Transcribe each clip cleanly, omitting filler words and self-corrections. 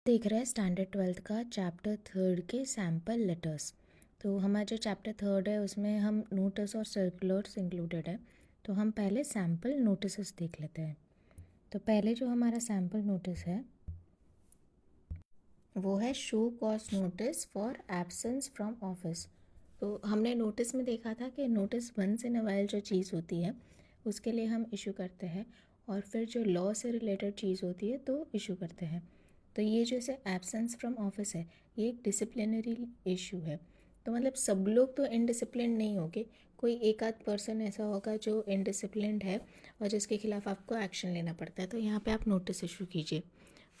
देख रहे हैं स्टैंडर्ड 12th का चैप्टर 3 के सैम्पल लेटर्स। तो हमारा जो चैप्टर 3 है उसमें हम नोटिस और सर्कुलर्स इंक्लूडेड है। तो हम पहले सैम्पल नोटिस देख लेते हैं। तो पहले जो हमारा सैम्पल नोटिस है वो है show cause notice for absence from office. तो हमने नोटिस में देखा था कि notice once in a while जो चीज़ होती है उसके लिए हम इशू करते हैं, और फिर जो लॉ से रिलेटेड चीज़ होती है तो इशू करते हैं। तो ये जैसे एब्सेंस फ्रॉम ऑफिस है, ये एक डिसिप्लिनरी इशू है। तो मतलब सब लोग तो इनडिसिप्लिन नहीं होंगे, कोई एक आध पर्सन ऐसा होगा जो इनडिसिप्लिन्ड है और जिसके खिलाफ आपको एक्शन लेना पड़ता है। तो यहाँ पे आप नोटिस इशू कीजिए।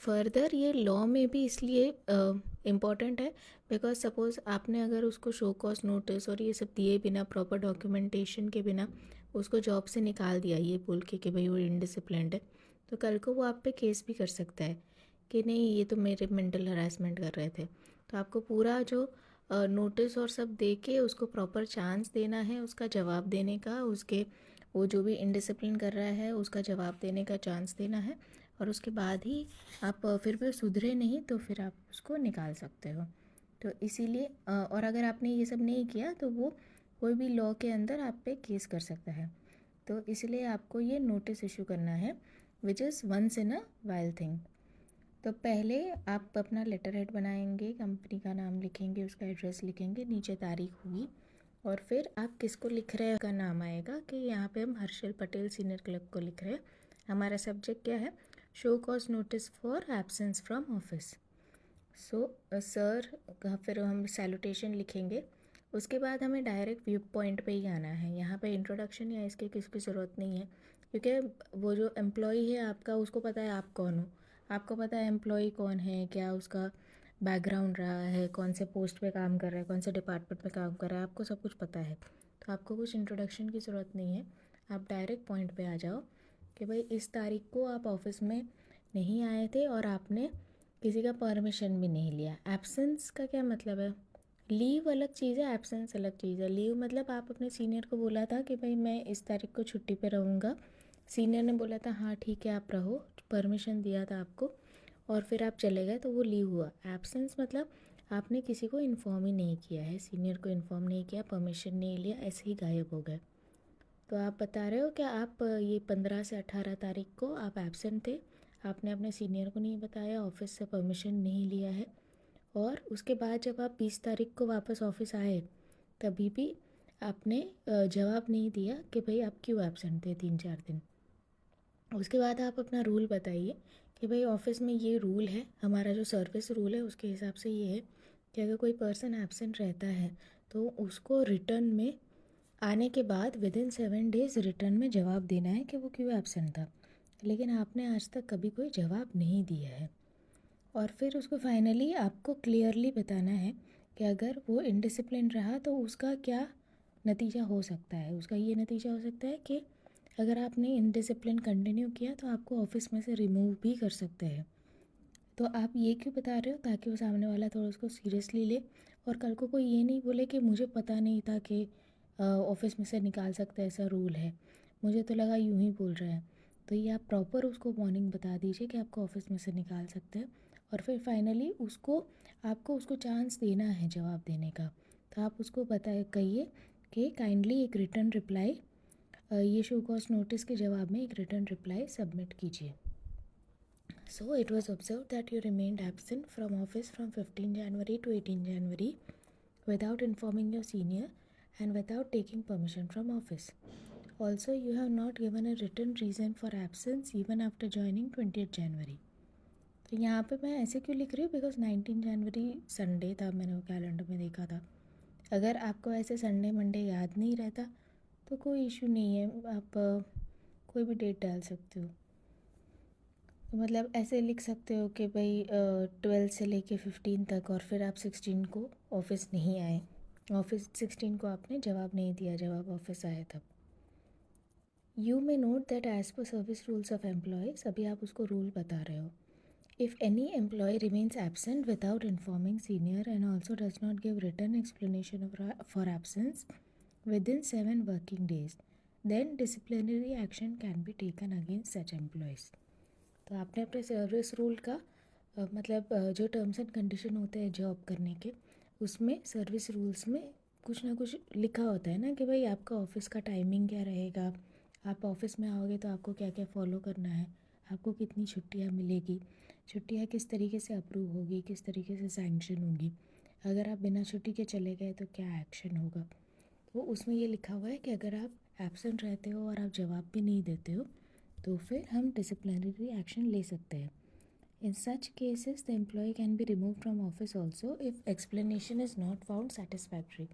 फर्दर ये लॉ में भी इसलिए इम्पॉर्टेंट है बिकॉज सपोज़ आपने अगर उसको शो कॉज नोटिस और ये सब दिए बिना, प्रॉपर डॉक्यूमेंटेशन के बिना उसको जॉब से निकाल दिया ये बोल के कि भाई वो इनडिसिप्लिन्ड है, तो कल को वो आप पे केस भी कर सकता है कि नहीं ये तो मेरे मेंटल हरासमेंट कर रहे थे। तो आपको पूरा जो नोटिस और सब दे के उसको प्रॉपर चांस देना है, उसका जवाब देने का, उसके वो जो भी इनडिसिप्लिन कर रहा है उसका जवाब देने का चांस देना है। और उसके बाद ही आप फिर भी सुधरे नहीं तो फिर आप उसको निकाल सकते हो। तो इसीलिए और अगर आपने ये सब नहीं किया तो वो कोई भी लॉ के अंदर आप पे केस कर सकता है। तो इसलिए आपको ये नोटिस इशू करना है which is once in a while thing. तो पहले आप अपना लेटर हेड बनाएंगे, कंपनी का नाम लिखेंगे, उसका एड्रेस लिखेंगे, नीचे तारीख होगी, और फिर आप किसको लिख रहे हैं का नाम आएगा कि यहाँ पे हम हर्षल पटेल सीनियर क्लर्क को लिख रहे हैं। हमारा सब्जेक्ट क्या है? Show cause notice for absence from office. So sir का फिर हम सैल्यूटेशन लिखेंगे। उसके बाद हमें डायरेक्ट व्यू पॉइंट पे ही आना है। यहाँ पे इंट्रोडक्शन या इसके किसकी ज़रूरत नहीं है, क्योंकि वो जो एम्प्लॉई है आपका उसको पता है आप कौन हो। आपको पता है एम्प्लॉई कौन है, क्या उसका बैकग्राउंड रहा है, कौन से पोस्ट पे काम कर रहा है, कौन से डिपार्टमेंट में काम कर रहा है, आपको सब कुछ पता है। तो आपको कुछ इंट्रोडक्शन की ज़रूरत नहीं है, आप डायरेक्ट पॉइंट पे आ जाओ कि भाई इस तारीख को आप ऑफिस में नहीं आए थे और आपने किसी का परमिशन भी नहीं लिया। एब्सेंस का क्या मतलब है? लीव अलग चीज़ है, एब्सेंस अलग चीज़ है। लीव मतलब आप अपने सीनियर को बोला था कि भाई मैं इस तारीख को छुट्टी पे रहूँगा, सीनियर ने बोला था हाँ ठीक है आप रहो, परमिशन दिया था आपको, और फिर आप चले गए, तो वो लीव हुआ। एब्सेंस मतलब आपने किसी को इन्फॉर्म ही नहीं किया है, सीनियर को इन्फॉर्म नहीं किया, परमिशन नहीं लिया, ऐसे ही गायब हो गए। तो आप बता रहे हो कि आप ये 15 से 18 तारीख को आप एब्सेंट थे, आपने अपने सीनियर को नहीं बताया, ऑफिस से परमिशन नहीं लिया है, और उसके बाद जब आप 20 तारीख को वापस ऑफिस आए तभी भी आपने जवाब नहीं दिया कि भाई आप क्यों एब्सेंट थे 3-4 दिन। उसके बाद आप अपना रूल बताइए कि भाई ऑफिस में ये रूल है, हमारा जो सर्विस रूल है उसके हिसाब से ये है कि अगर कोई पर्सन एब्सेंट रहता है तो उसको रिटर्न में आने के बाद विद इन 7 डेज़ रिटर्न में जवाब देना है कि वो क्यों एब्सेंट था। लेकिन आपने आज तक कभी कोई जवाब नहीं दिया है। और फिर उसको फाइनली आपको क्लियरली बताना है कि अगर वो इनडिसिप्लिन रहा तो उसका क्या नतीजा हो सकता है। उसका ये नतीजा हो सकता है कि अगर आपने इनडिसिप्लिन कंटिन्यू किया तो आपको ऑफिस में से रिमूव भी कर सकते हैं। तो आप ये क्यों बता रहे हो? ताकि वो सामने वाला थोड़ा उसको सीरियसली ले, और कल को कोई ये नहीं बोले कि मुझे पता नहीं था कि ऑफिस में से निकाल सकते हैं, ऐसा रूल है, मुझे तो लगा यूं ही बोल रहे हैं। तो ये आप प्रॉपर उसको वार्निंग बता दीजिए कि आपको ऑफिस में से निकाल सकते हैं, और फिर फाइनली उसको आपको उसको चांस देना है जवाब देने का। तो आप उसको बताए कहिए कि काइंडली एक रिटर्न रिप्लाई, ये शो कॉज नोटिस के जवाब में एक रिटर्न रिप्लाई सबमिट कीजिए। So it was observed that you remained absent from office from 15 January to 18 January without informing your senior and without taking permission from office. Also, you have not given a written reason for absence even after joining 20th January. तो यहाँ पे मैं ऐसे क्यों लिख रही हूँ? Because 19 January Sunday था, मैंने वो कैलेंडर में देखा था। अगर आपको ऐसे संडे मंडे याद नहीं रहता तो कोई इशू नहीं है, आप कोई भी डेट डाल सकते हो। तो मतलब ऐसे लिख सकते हो कि भाई 12 से लेके 15 तक, और फिर आप 16 को ऑफिस नहीं आए, ऑफिस 16 को आपने जवाब नहीं दिया जब आप ऑफिस आए तब। You may note that as per service rules of employees, अभी आप उसको रूल बता रहे हो। If any employee remains absent without informing senior and also does not give return explanation for absence within 7 working days, then disciplinary action can be taken against such employees. तो आपने अपने service rule का जो terms and condition होते हैं job करने के, उसमें सर्विस रूल्स में कुछ ना कुछ लिखा होता है ना कि भाई आपका ऑफिस का टाइमिंग क्या रहेगा, आप ऑफिस में आओगे तो आपको क्या क्या फॉलो करना है, आपको कितनी छुट्टियाँ मिलेगी, छुट्टियाँ किस तरीके से अप्रूव होगी, किस तरीके से सैंक्शन होगी, अगर आप बिना छुट्टी के चले गए तो क्या एक्शन होगा। तो उसमें ये लिखा हुआ है कि अगर आप एब्सेंट रहते हो और आप जवाब भी नहीं देते हो तो फिर हम डिसिप्लिनरी एक्शन ले सकते हैं। In such cases the employ can be remove from office also if explanation is not found satisfactory.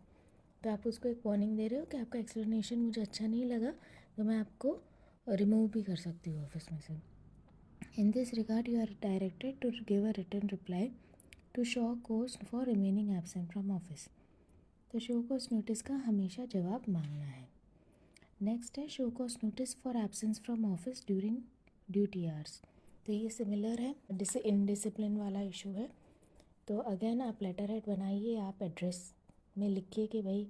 तो आप उसको एक वार्निंग दे रहे हो कि आपका एक्सप्लेनेशन मुझे अच्छा नहीं लगा तो मैं आपको रिमूव भी कर सकती हूँ ऑफिस में से। In this regard you are directed to give a written reply to show cause for remaining absent from office. तो शो कॉज नोटिस का हमेशा जवाब मांगना है। नेक्स्ट है show cause notice for absence from office during duty hours. तो ये similar है, इनडिसिप्लिन वाला इशू है। तो अगेन आप लेटर हेड बनाइए, आप एड्रेस में लिखिए कि भाई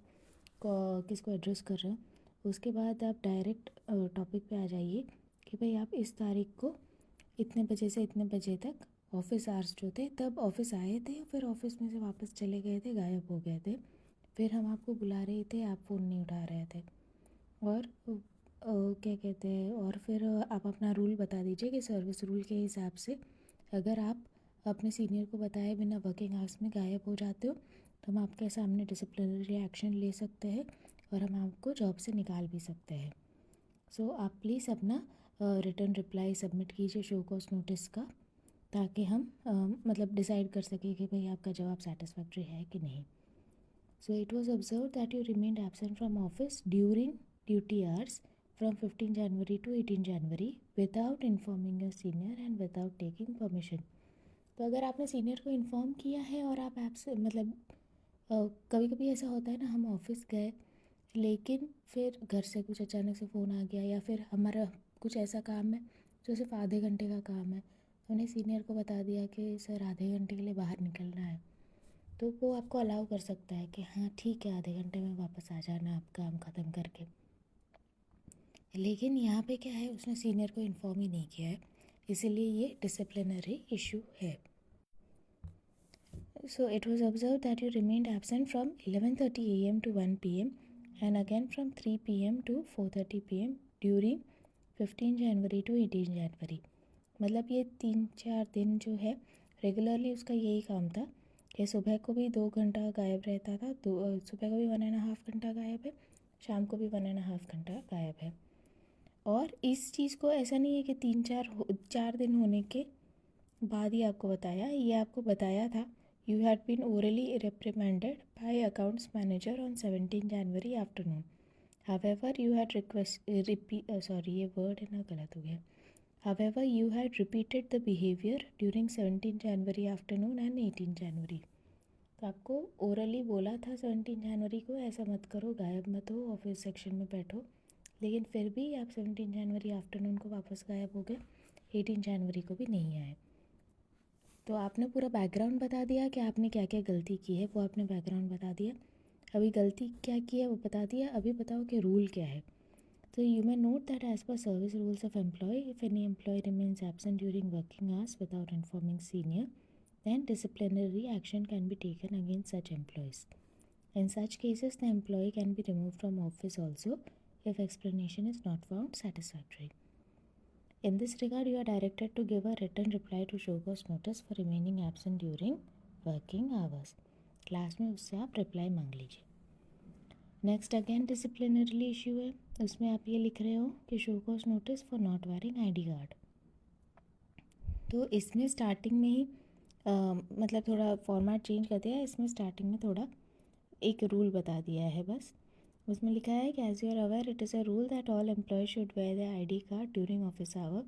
किसको एड्रेस कर रहे हो। उसके बाद आप डायरेक्ट टॉपिक पे आ जाइए कि भाई आप इस तारीख को इतने बजे से इतने बजे तक ऑफिस आवर्स जो थे तब ऑफिस आए थे, फिर ऑफिस में से वापस चले गए थे, गायब हो गए थे, फिर हम आपको बुला रहे थे, आप फ़ोन नहीं उठा रहे थे। और क्या कहते हैं, और फिर आप अपना रूल बता दीजिए कि सर्विस रूल के हिसाब से अगर आप अपने सीनियर को बताए बिना वर्किंग आवर्स में गायब हो जाते हो तो हम आपके सामने डिसिप्लिनरी एक्शन ले सकते हैं और हम आपको जॉब से निकाल भी सकते हैं। सो आप प्लीज़ अपना रिटर्न रिप्लाई सबमिट कीजिए शो कॉज नोटिस का, ताकि हम मतलब डिसाइड कर सकें कि भाई आपका जवाब सेटिस्फैक्ट्री है कि नहीं। So it was observed that you remained absent from office during duty hours from 15 January to 18 January without informing your senior and without taking permission. तो अगर आपने सीनियर को इन्फॉर्म किया है और आप ऐप से कभी कभी ऐसा होता है ना, हम ऑफिस गए लेकिन फिर घर से कुछ अचानक से फ़ोन आ गया या फिर हमारा कुछ ऐसा काम है जो सिर्फ आधे घंटे का काम है, तो उन्हें सीनियर को बता दिया कि सर आधे घंटे के लिए बाहर निकलना है, तो वो आपको अलाउ कर सकता है कि हाँ ठीक है आधे घंटे में वापस आ जाना आप काम ख़त्म करके। लेकिन यहाँ पे क्या है, उसने सीनियर को इन्फॉर्म ही नहीं किया है, इसीलिए ये डिसिप्लिनरी इशू है। So it was observe that you remained absent from 11:30 AM to 1 PM and again from 3 PM to 4:30 PM during 15 January to 18 जनवरी। मतलब ये 3-4 दिन जो है रेगुलरली उसका यही काम था कि सुबह को भी 2 घंटा गायब रहता था, सुबह को भी 1.5 घंटा गायब है, शाम को भी 1.5 घंटा गायब है। और इस चीज़ को ऐसा नहीं है कि 4 दिन होने के बाद ही आपको बताया, ये आपको बताया था। You had been orally reprimanded by accounts manager on 17 January afternoon. However you had ये वर्ड है ना गलत हो गया। However, you had repeated the behavior during 17 January afternoon and 18 जनवरी। तो आपको ओरली बोला था 17 जनवरी को ऐसा मत करो, गायब मत हो, ऑफिस सेक्शन में बैठो, लेकिन फिर भी आप 17 जनवरी आफ्टरनून को वापस गायब हो गए, 18 जनवरी को भी नहीं आए। तो आपने पूरा बैकग्राउंड बता दिया कि आपने क्या क्या गलती की है, वो आपने बैकग्राउंड बता दिया। अभी गलती क्या की है वो बता दिया, अभी बताओ कि रूल क्या है। So you may note that as per service rules of employee, if any employee remains absent during working hours without informing senior, then disciplinary action can be taken against such employees. In such cases, the employee can be removed from office also if explanation is not found satisfactory. In this regard, you are directed to give a written reply to show cause notice for remaining absent during working hours. Class में उससे आप reply मांग लीजिए। Next again disciplinary issue है, उसमें आप ये लिख रहे हो कि show cause notice for not wearing ID card. तो इसमें स्टार्टिंग में ही मतलब थोड़ा फॉर्मेट चेंज कर दिया है, इसमें स्टार्टिंग में थोड़ा एक रूल बता दिया है बस। उसमें लिखा है कि as you are aware it is a rule that all employees should wear the ID card during office hour.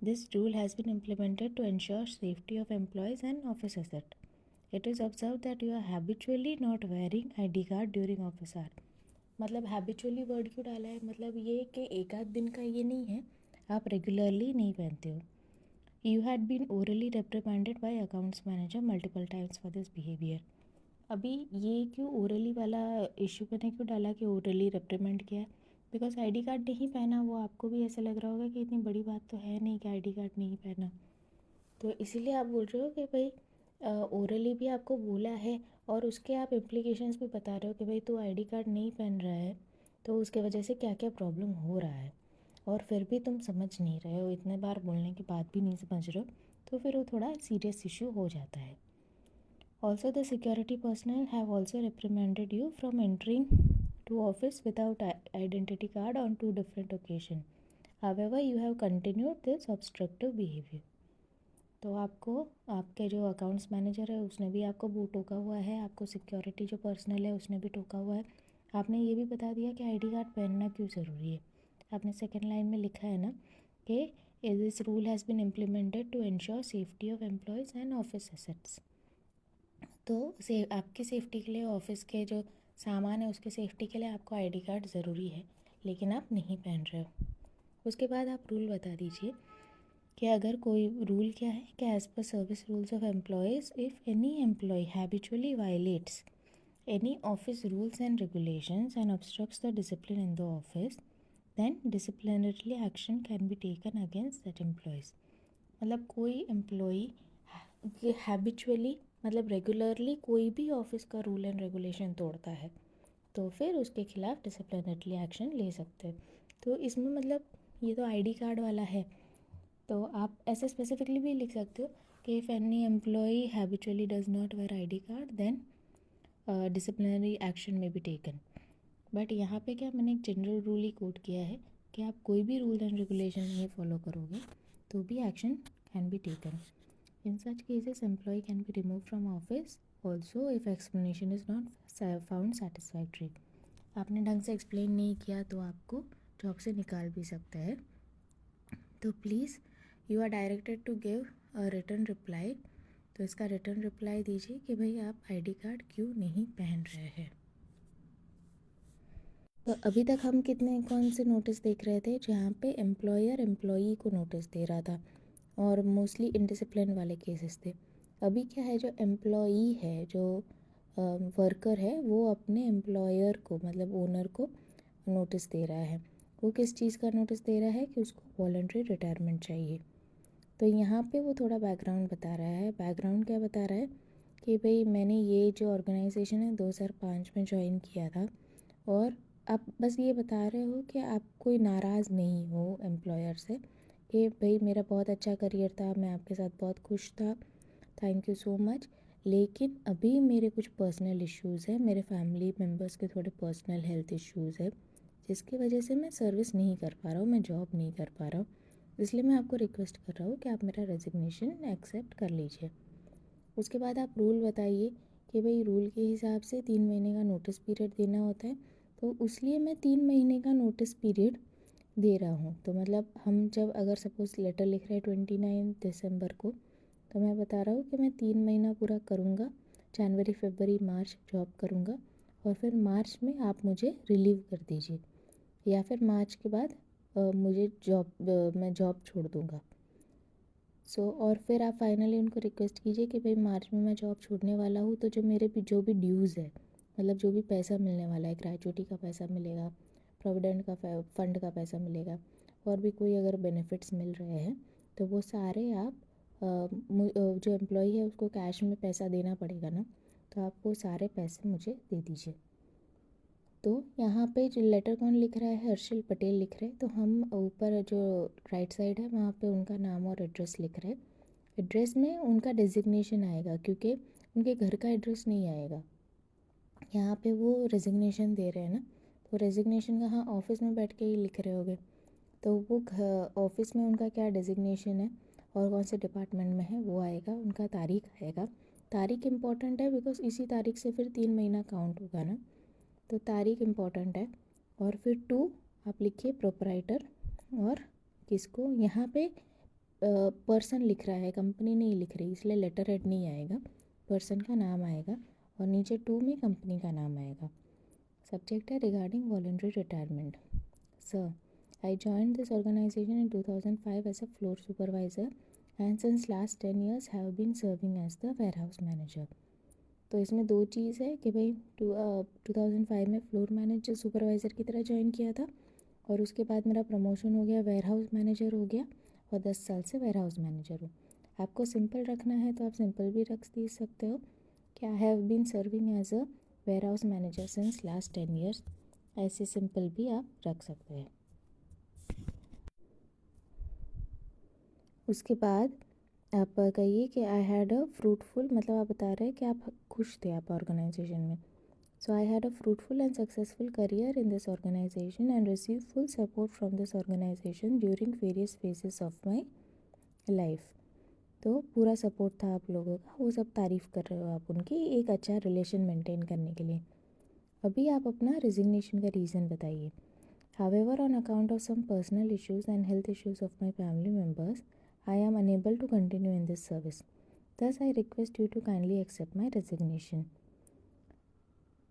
This rule has been implemented to ensure safety of employees and office asset. It is observe that you are habitually not wearing ID card during office hour. मतलब habitually word क्यों डाला है, मतलब ये कि एक आध दिन का ये नहीं है, आप रेगुलरली नहीं पहनते हो। You had been orally reprimanded by accounts manager multiple times for this behaviour. अभी ये क्यों ओरली वाला इशू मैंने क्यों डाला कि ओरली रिप्रिमेंड किया है, बिकॉज ID कार्ड नहीं पहना वो आपको भी ऐसा लग रहा होगा कि इतनी बड़ी बात तो है नहीं कि ID कार्ड नहीं पहना। तो इसीलिए आप बोल रहे हो कि भाई ओरली भी आपको बोला है और उसके आप इम्प्लीकेशंस भी बता रहे हो कि भाई तू आईडी कार्ड नहीं पहन रहा है तो उसके वजह से क्या क्या प्रॉब्लम हो रहा है, और फिर भी तुम समझ नहीं रहे हो, इतने बार बोलने के बाद भी नहीं समझ रहे हो, तो फिर वो थोड़ा सीरियस इशू हो जाता है. Also the security personal have also reprimanded you from entering to office without identity card on two different occasions. However, you have continued this obstructive behavior. तो आपको आपके जो अकाउंट्स मैनेजर है उसने भी आपको वो टोका हुआ है, आपको सिक्योरिटी जो पर्सनल है उसने भी टोका हुआ है. आपने ये भी बता दिया कि आईडी कार्ड पहनना क्यों ज़रूरी है. आपने सेकंड लाइन में लिखा है ना कि this rule has been implemented to ensure safety of employees and office assets. तो आपकी सेफ्टी के लिए, ऑफिस के जो सामान है उसके सेफ्टी के लिए आपको आईडी कार्ड ज़रूरी है, लेकिन आप नहीं पहन रहे हो. उसके बाद आप रूल बता दीजिए कि अगर कोई रूल क्या है कि as per service rules of employees, if any employee habitually violates any office rules and regulations and obstructs the discipline in the office, then disciplinary action can be taken against that employees. मतलब कोई employee habitually मतलब regularly कोई भी office का rule and regulation तोड़ता है तो फिर उसके खिलाफ डिसिप्लिनरी एक्शन ले सकते हैं. तो इसमें मतलब ये तो आईडी कार्ड वाला है, तो आप ऐसे स्पेसिफिकली भी लिख सकते हो कि if any employee habitually does not wear ID card then disciplinary action may be taken. But यहाँ पे क्या मैंने एक जनरल रूल ही कोट किया है कि आप कोई भी रूल एंड रेगुलेशन नहीं फॉलो करोगे तो भी action can be taken. In such cases, employee can be removed from office also if explanation is not found satisfactory. आपने ढंग से एक्सप्लेन नहीं किया तो आपको जॉब से निकाल भी सकता है. तो please you are directed to give a return reply. तो इसका रिटर्न रिप्लाई दीजिए कि भाई आप आईडी कार्ड क्यों नहीं पहन रहे हैं. तो अभी तक हम कितने कौन से नोटिस देख रहे थे जहाँ पे एम्प्लॉयर एम्प्लॉई को नोटिस दे रहा था और मोस्टली इनडिसिप्लिन वाले केसेस थे. अभी क्या है, जो एम्प्लॉई है, जो वर्कर है, वो अपने एम्प्लॉयर को मतलब ओनर को नोटिस दे रहा है. वो किस चीज़ का नोटिस दे रहा है कि उसको वॉलंटरी रिटायरमेंट चाहिए. तो यहाँ पे वो थोड़ा बैकग्राउंड बता रहा है. बैकग्राउंड क्या बता रहा है कि भाई मैंने ये जो ऑर्गेनाइजेशन है 2005 में ज्वाइन किया था, और आप बस ये बता रहे हो कि आप कोई नाराज़ नहीं हो एम्प्लॉयर से कि भाई मेरा बहुत अच्छा करियर था, मैं आपके साथ बहुत खुश था, थैंक यू सो मच, लेकिन अभी मेरे कुछ पर्सनल इश्यूज़ हैं, मेरे फैमिली मेम्बर्स के थोड़े पर्सनल हेल्थ इश्यूज़ है जिसकी वजह से मैं सर्विस नहीं कर पा रहा हूँ, मैं जॉब नहीं कर पा रहा हूँ, इसलिए मैं आपको रिक्वेस्ट कर रहा हूँ कि आप मेरा रेजिग्नेशन एक्सेप्ट कर लीजिए. उसके बाद आप रूल बताइए कि भाई रूल के हिसाब से 3 महीने का नोटिस पीरियड देना होता है, तो उसलिए मैं 3 महीने का नोटिस पीरियड दे रहा हूँ. तो मतलब हम जब अगर सपोज़ लेटर लिख रहे हैं 29 दिसंबर को, तो मैं बता रहा हूँ कि मैं 3 महीना पूरा करूँगा, जनवरी फरवरी मार्च जॉब करूँगा, और फिर मार्च में आप मुझे रिलीव कर दीजिए, या फिर मार्च के बाद मुझे मैं जॉब छोड़ दूँगा. और फिर आप फाइनली उनको रिक्वेस्ट कीजिए कि भाई मार्च में मैं जॉब छोड़ने वाला हूँ, तो जो भी ड्यूज़ है, मतलब जो भी पैसा मिलने वाला है, ग्रेजुटी का पैसा मिलेगा, प्रोविडेंट का फंड का पैसा मिलेगा, और भी कोई अगर बेनिफिट्स मिल रहे हैं तो वो सारे आप जो एम्प्लॉई है उसको कैश में पैसा देना पड़ेगा ना, तो आप वो सारे पैसे मुझे दे दीजिए. तो यहाँ पे जो लेटर कौन लिख रहा है, हर्षिल पटेल लिख रहे हैं. तो हम ऊपर जो राइट साइड है वहाँ पे उनका नाम और एड्रेस लिख रहे हैं. एड्रेस में उनका डेजिग्नेशन आएगा क्योंकि उनके घर का एड्रेस नहीं आएगा. यहाँ पे वो रेजिग्नेशन दे रहे हैं ना, तो रेजिग्नेशन कहाँ, ऑफिस में बैठ के ही लिख रहे होगे, तो वो ऑफिस में उनका क्या डेजिग्नेशन है और कौन से डिपार्टमेंट में है वो आएगा, उनका तारीख आएगा. तारीख इम्पॉर्टेंट है बिकॉज इसी तारीख से फिर 3 महीना काउंट होगा ना, तो तारीख इम्पॉर्टेंट है. और फिर 2 आप लिखिए प्रोपराइटर, और किसको यहाँ पे पर्सन लिख रहा है, कंपनी नहीं लिख रही, इसलिए लेटर हेड नहीं आएगा, पर्सन का नाम आएगा, और नीचे 2 में कंपनी का नाम आएगा. सब्जेक्ट है regarding voluntary retirement. Sir, I joined this organisation in 2005 as a floor supervisor and since last 10 years have been serving as the warehouse manager. तो इसमें 2 चीज़ है कि भाई 2005 में फ्लोर मैनेजर सुपरवाइज़र की तरह ज्वाइन किया था, और उसके बाद मेरा प्रमोशन हो गया, वेयर हाउस मैनेजर हो गया, और 10 साल से वेयर हाउस मैनेजर हूँ. आपको सिंपल रखना है तो आप सिंपल भी रख दे सकते हो कि I have been serving as a warehouse manager since last 10 years, ऐसे सिंपल भी आप रख सकते हैं। उसके बाद आप कहिए कि आई हैड अ फ्रूटफुल, मतलब आप बता रहे हैं कि आप खुश थे आप ऑर्गेनाइजेशन में। So I had a fruitful and successful career in this organisation and receive full support from this organisation during various phases of my life. तो पूरा सपोर्ट था आप लोगों का, वो सब तारीफ़ कर रहे हो आप उनकी, एक अच्छा रिलेशन मेंटेन करने के लिए। अभी आप अपना रिजिग्नेशन का रीज़न बताइए। However, on account of some personal issues and health issues of my family members, I am unable to continue in this service. Thus, I request you to kindly accept my resignation.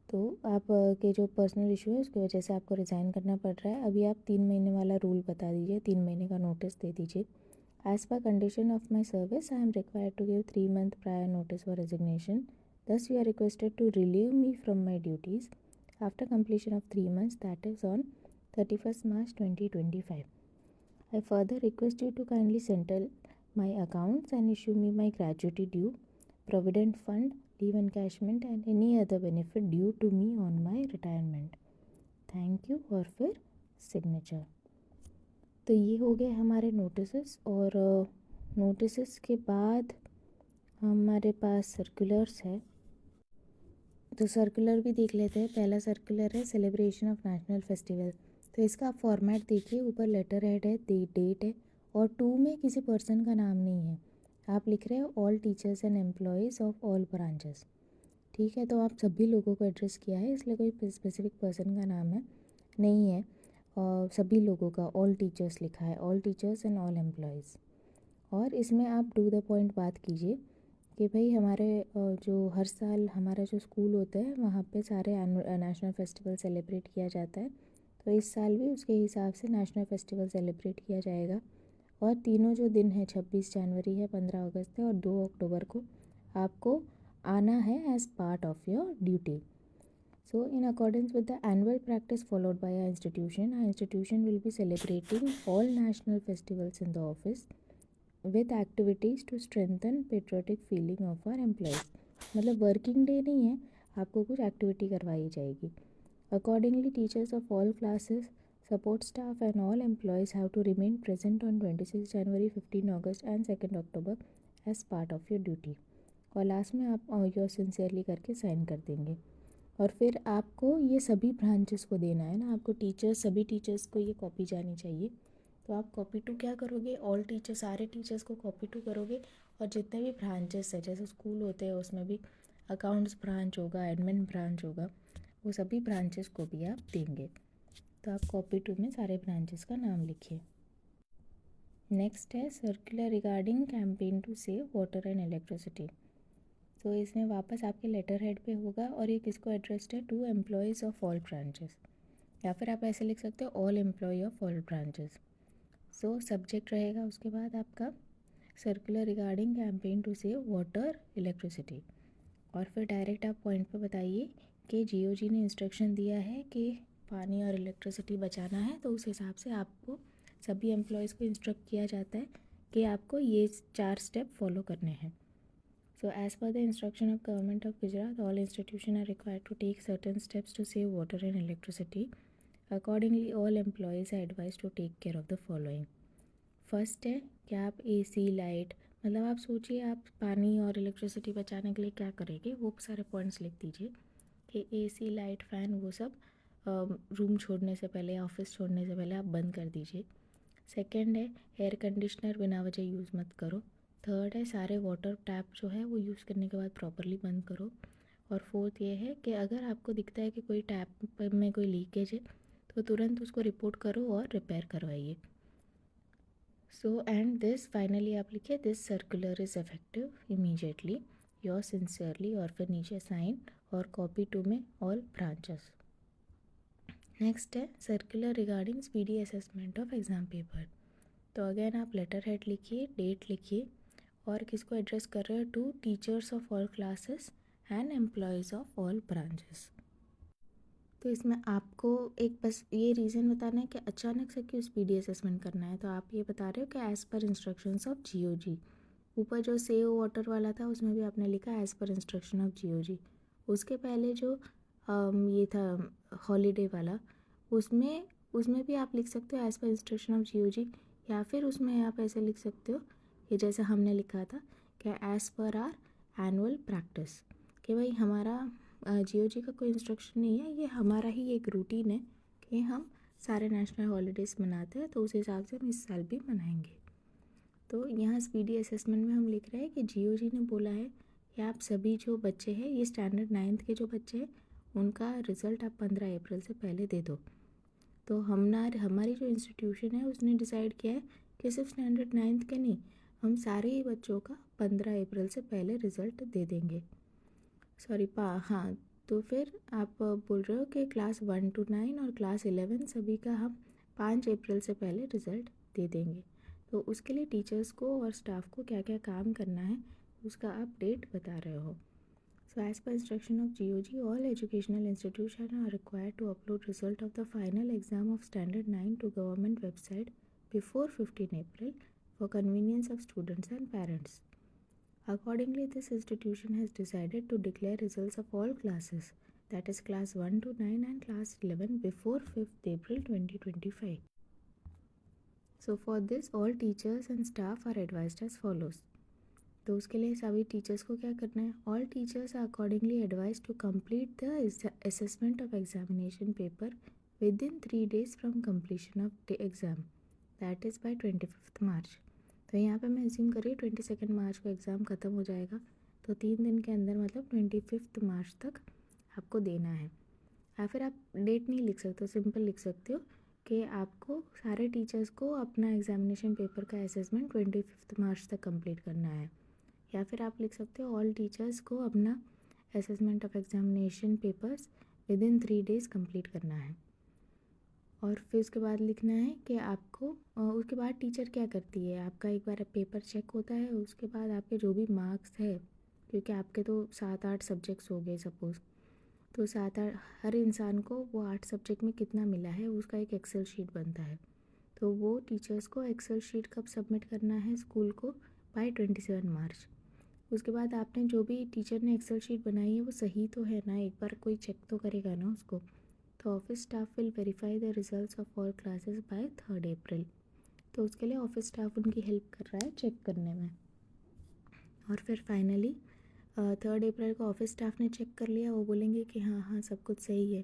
तो आप के जो personal issue है उसकी वजह से आपको resign करना पड़ रहा है। अभी आप 3 महीने वाला रूल बता दीजिए, 3 महीने का नोटिस दे दीजिए। As per condition of my service, I am required to give 3 month prior notice for resignation. Thus, you are requested to relieve me from my duties after completion of 3 months, that is on 31st March 2025. I further request you to kindly settle my accounts and issue me my gratuity due, provident fund, leave encashment and any other benefit due to me on my retirement. Thank you। और फिर signature. तो ये हो गए हमारे notices. और notices के बाद हमारे पास सर्कुलर्स है, तो सर्कुलर भी देख लेते हैं। पहला सर्कुलर है सेलिब्रेशन ऑफ नेशनल फेस्टिवल। तो इसका आप फॉर्मेट देखिए, ऊपर लेटर हेड है, डेट है और 2 में किसी पर्सन का नाम नहीं है। आप लिख रहे हो all teachers and employees of all branches. ठीक है, तो आप सभी लोगों को एड्रेस किया है, इसलिए कोई स्पेसिफिक पर्सन का नाम है नहीं है। और सभी लोगों का ऑल टीचर्स लिखा है, all teachers and all employees. और इसमें आप टू द पॉइंट बात कीजिए कि भाई हमारे जो हर साल हमारा जो स्कूल होता है वहाँ पे सारे नेशनल फेस्टिवल सेलिब्रेट किया जाता है, तो इस साल भी उसके हिसाब से नेशनल फेस्टिवल सेलिब्रेट किया जाएगा। और तीनों जो दिन है 26 जनवरी है, 15 अगस्त है और 2 अक्टूबर को आपको आना है as part of your duty. So, in accordance with the annual practice followed by our institution will be celebrating all national festivals in the office with activities to strengthen patriotic feeling of our employees। मतलब working day नहीं है, आपको कुछ activity करवाई जाएगी। Accordingly, teachers of all classes, support staff and all employees have to remain present on 26 January, 15 August and 2 October as part of your duty। और last में आप योर सिंसियरली करके साइन कर देंगे। और फिर आपको ये सभी ब्रांचेस को देना है ना, आपको टीचर्स, सभी टीचर्स को ये कॉपी जानी चाहिए। तो आप कॉपी टू क्या करोगे, ऑल टीचर, सारे टीचर्स को कॉपी टू करोगे। और जितने भी ब्रांचेस है, जैसे स्कूल होते हैं उसमें भी अकाउंट्स ब्रांच होगा, एडमिन ब्रांच होगा, वो सभी ब्रांचेस को भी आप देंगे। तो आप कॉपी टू में सारे ब्रांचेस का नाम लिखिए। नेक्स्ट है circular regarding campaign to save water and electricity. तो इसमें वापस आपके लेटर हेड पे होगा और ये किसको एड्रेस्ड है, to employees of all branches, या फिर आप ऐसे लिख सकते हो all employee of all branches. So subject रहेगा उसके बाद आपका circular regarding campaign to save water electricity. और फिर डायरेक्ट आप पॉइंट पे बताइए कि जीओजी ने इंस्ट्रक्शन दिया है कि पानी और इलेक्ट्रिसिटी बचाना है, तो उस हिसाब से आपको सभी एम्प्लॉयज़ को इंस्ट्रक्ट किया जाता है कि आपको ये 4 स्टेप फॉलो करने हैं। So, as per the instruction of Government of Gujarat, all institutions are required to take certain steps to save water and electricity. Accordingly, all employees are advised to take care of the following. First है कि आप AC light, मतलब आप सोचिए आप पानी और electricity बचाने के लिए क्या करेंगे, वो सारे पॉइंट्स लिख दीजिए कि एसी लाइट फ़ैन वो सब रूम छोड़ने से पहले, ऑफिस छोड़ने से पहले आप बंद कर दीजिए। सेकंड है एयर कंडीशनर बिना वजह यूज़ मत करो। थर्ड है सारे वाटर टैप जो है वो यूज़ करने के बाद प्रॉपरली बंद करो। और फोर्थ ये है कि अगर आपको दिखता है कि कोई टैप में कोई लीकेज है तो तुरंत उसको रिपोर्ट करो और रिपेयर करवाइए। सो एंड दिस फाइनली आप लिखिए this circular is effective immediately, your sincerely, और फिर नीचे साइन और कॉपी टू में ऑल ब्रांचेस। नेक्स्ट है circular regarding speedy assessment of exam paper. तो अगेन आप लेटर हेड लिखिए, डेट लिखिए और किसको एड्रेस कर रहे हो, to teachers of all classes and employees of all branches. तो इसमें आपको एक बस ये रीज़न बताना है कि अचानक से क्यों स्पीडी असेसमेंट करना है। तो आप ये बता रहे हो कि एज़ पर इंस्ट्रक्शंस ऑफ जीओजी, ऊपर जो सेव वाटर वाला था उसमें भी आपने लिखा as per instruction of GOG। उसके पहले जो ये था हॉलीडे वाला, उसमें उसमें भी आप लिख सकते हो as per instruction of GOG, या फिर उसमें आप ऐसे लिख सकते हो कि जैसे हमने लिखा था कि एज़ पर आर एनुअल प्रैक्टिस, कि भाई हमारा GOG का कोई इंस्ट्रक्शन नहीं है, ये हमारा ही एक रूटीन है कि हम सारे नेशनल हॉलीडेज़ मनाते हैं, तो उस हिसाब से हम इस साल भी मनाएंगे। तो यहाँ स्पीडी असेसमेंट में हम लिख रहे हैं कि GOG ने बोला है कि आप सभी जो बच्चे हैं, ये स्टैंडर्ड 9th के जो बच्चे हैं, उनका रिज़ल्ट आप 15 अप्रैल से पहले दे दो। तो हमारी जो इंस्टीट्यूशन है उसने डिसाइड किया है कि सिर्फ स्टैंडर्ड 9th के नहीं, हम सारे ही बच्चों का 15 अप्रैल से पहले रिज़ल्ट दे देंगे। हाँ, तो फिर आप बोल रहे हो कि क्लास 1 to 9 और क्लास 11 सभी का हम 5 अप्रैल से पहले रिज़ल्ट दे देंगे। तो उसके लिए टीचर्स को और स्टाफ को क्या क्या काम करना है उसका आप डेट बता रहे हो। So as per instruction of GOG, all educational institutions are required to upload result of the final exam of standard 9 to government website before 15 April for convenience of students and parents. Accordingly, this institution has decided to declare results of all classes, that is class 1 to 9 and class 11, before 5th April 2025. So for this, all teachers and staff are advised as follows. तो उसके लिए सभी teachers को क्या करना है? All teachers are accordingly advise to complete the assessment of examination paper within 3 days from completion of the exam, that is by 25 March. तो यहाँ पे मैं एज्यूम करिए 22 मार्च को एग्ज़ाम ख़त्म हो जाएगा, तो 3 दिन के अंदर मतलब 25 मार्च तक आपको देना है। या फिर आप डेट नहीं लिख सकते हो, सिंपल लिख सकते हो कि आपको सारे टीचर्स को अपना एग्जामिनेशन पेपर का असेसमेंट 25 मार्च तक कंप्लीट करना है। या फिर आप लिख सकते हो ऑल टीचर्स को अपना assessment of examination papers with in 3 days complete करना है। और फिर उसके बाद लिखना है कि आपको उसके बाद टीचर क्या करती है, आपका एक बार पेपर चेक होता है, उसके बाद आपके जो भी मार्क्स है, क्योंकि आपके तो 7-8 सब्जेक्ट्स हो गए सपोज़, तो 7-8 हर इंसान को वो 8 सब्जेक्ट में कितना मिला है उसका एक एक्सेल शीट बनता है। तो वो टीचर्स को एक्सेल शीट कब सबमिट करना है स्कूल को? बाय 27 मार्च। उसके बाद आपने जो भी टीचर ने एक्सेल शीट बनाई है वो सही तो है ना, एक बार कोई चेक तो करेगा ना उसको। तो office staff will verify the results of all classes bye 3rd अप्रैल। तो उसके लिए ऑफिस स्टाफ उनकी हेल्प कर रहा है चेक करने में। और फिर फाइनली 3rd अप्रैल को ऑफिस स्टाफ ने चेक कर लिया, वो बोलेंगे कि हाँ हाँ सब कुछ सही है।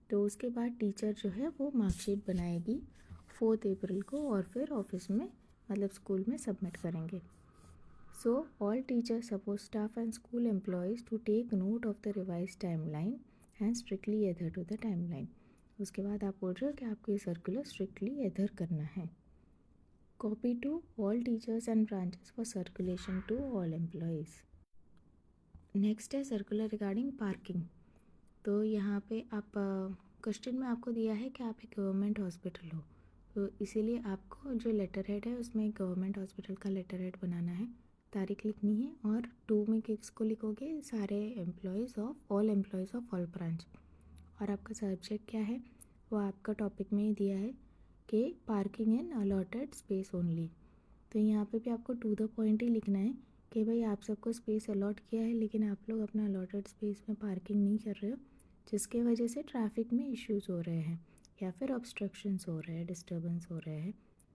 तो उसके बाद टीचर जो है वो मार्कशीट बनाएगी 4th अप्रैल को और फिर ऑफिस में मतलब स्कूल में सबमिट करेंगे। So, all teachers, support staff and school employees to take note of the revised timeline and strictly adhere to the timeline. उसके बाद आप बोल रहे हो कि आपको ये सर्कुलर स्ट्रिक्टली एडर करना है। Copy to all teachers and branches for circulation to all employees. Next है सर्कुलर रिगार्डिंग पार्किंग। तो यहाँ पे आप क्वेश्चन में आपको दिया है कि आप एक गवर्नमेंट हॉस्पिटल हो, तो इसीलिए आपको जो लेटर हेड है उसमें गवर्नमेंट हॉस्पिटल का लेटर हेड बनाना है, तारीख लिखनी है, और 2 में किसको लिखोगे? सारे एम्प्लॉयज़ ऑफ ऑल ब्रांच। और आपका सब्जेक्ट क्या है वो आपका टॉपिक में ही दिया है कि पार्किंग इन अलॉटेड स्पेस ओनली। तो यहाँ पे भी आपको टू द पॉइंट ही लिखना है कि भाई आप सबको स्पेस अलॉट किया है लेकिन आप लोग अपना अलॉटेड स्पेस में पार्किंग नहीं कर रहे हो, जिसके वजह से ट्रैफिक में इश्यूज़ हो रहे हैं या फिर ऑब्स्ट्रक्शंस हो रहे हैं, डिस्टर्बेंस हो रहे हैं।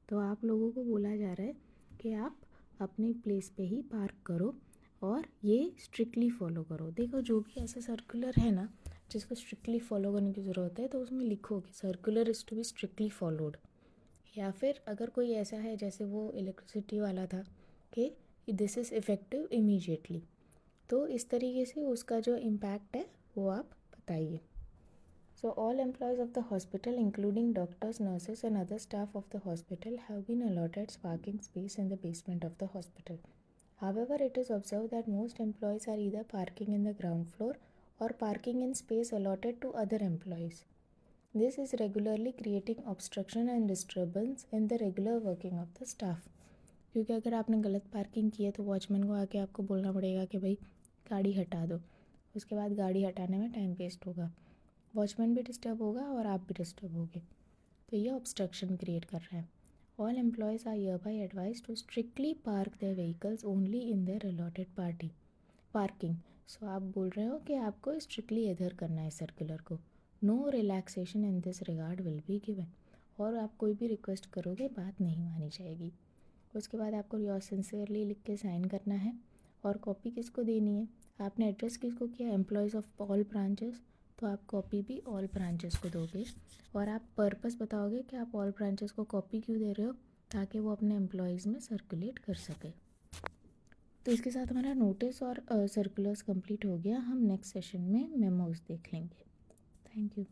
तो आप लोगों को बोला जा रहा है कि आप अपनी प्लेस पे ही पार्क करो और ये स्ट्रिक्टली फॉलो करो। देखो जो भी ऐसा सर्कुलर है ना जिसको स्ट्रिक्टली फॉलो करने की ज़रूरत है, तो उसमें लिखो कि circular is to be strictly followed. या फिर अगर कोई ऐसा है जैसे वो इलेक्ट्रिसिटी वाला था कि दिस इज़ इफ़ेक्टिव इमीडिएटली, तो इस तरीके से उसका जो इम्पैक्ट है वो आप बताइए। So all employees of the hospital, including doctors, nurses and other staff of the hospital, have been allotted parking space in the basement of the hospital. However, it is observed that most employees are either parking in the ground floor or parking in space allotted to other employees. This is regularly creating obstruction and disturbance in the regular working of the staff. क्योंकि अगर आपने गलत parking की है तो watchman को आके आपको बोलना पड़ेगा कि भाई गाड़ी हटा दो, उसके बाद गाड़ी हटाने में टाइम वेस्ट होगा, वॉचमैन भी डिस्टर्ब होगा और आप भी डिस्टर्ब होगे। तो ये ऑब्स्ट्रक्शन क्रिएट कर रहा है। All employees are hereby advised to strictly park their vehicles only in their allotted parking. So आप बोल रहे हो कि आपको स्ट्रिक्टली इधर करना है सर्कुलर को। No relaxation in this regard will be given. और आप कोई भी रिक्वेस्ट करोगे बात नहीं मानी जाएगी। उसके बाद आपको योर सिंसियरली लिख के साइन करना है। और कॉपी किसको देनी है? आपने एड्रेस किसको किया? एम्प्लॉयज़ ऑफ ऑल ब्रांचेस, तो आप कॉपी भी ऑल ब्रांचेस को दोगे। और आप पर्पस बताओगे कि आप ऑल ब्रांचेस को कॉपी क्यों दे रहे हो, ताकि वो अपने एम्प्लॉयज़ में सर्कुलेट कर सके। तो इसके साथ हमारा नोटिस और सर्कुलर्स कंप्लीट हो गया। हम नेक्स्ट सेशन में मेमोज देख लेंगे। Thank you.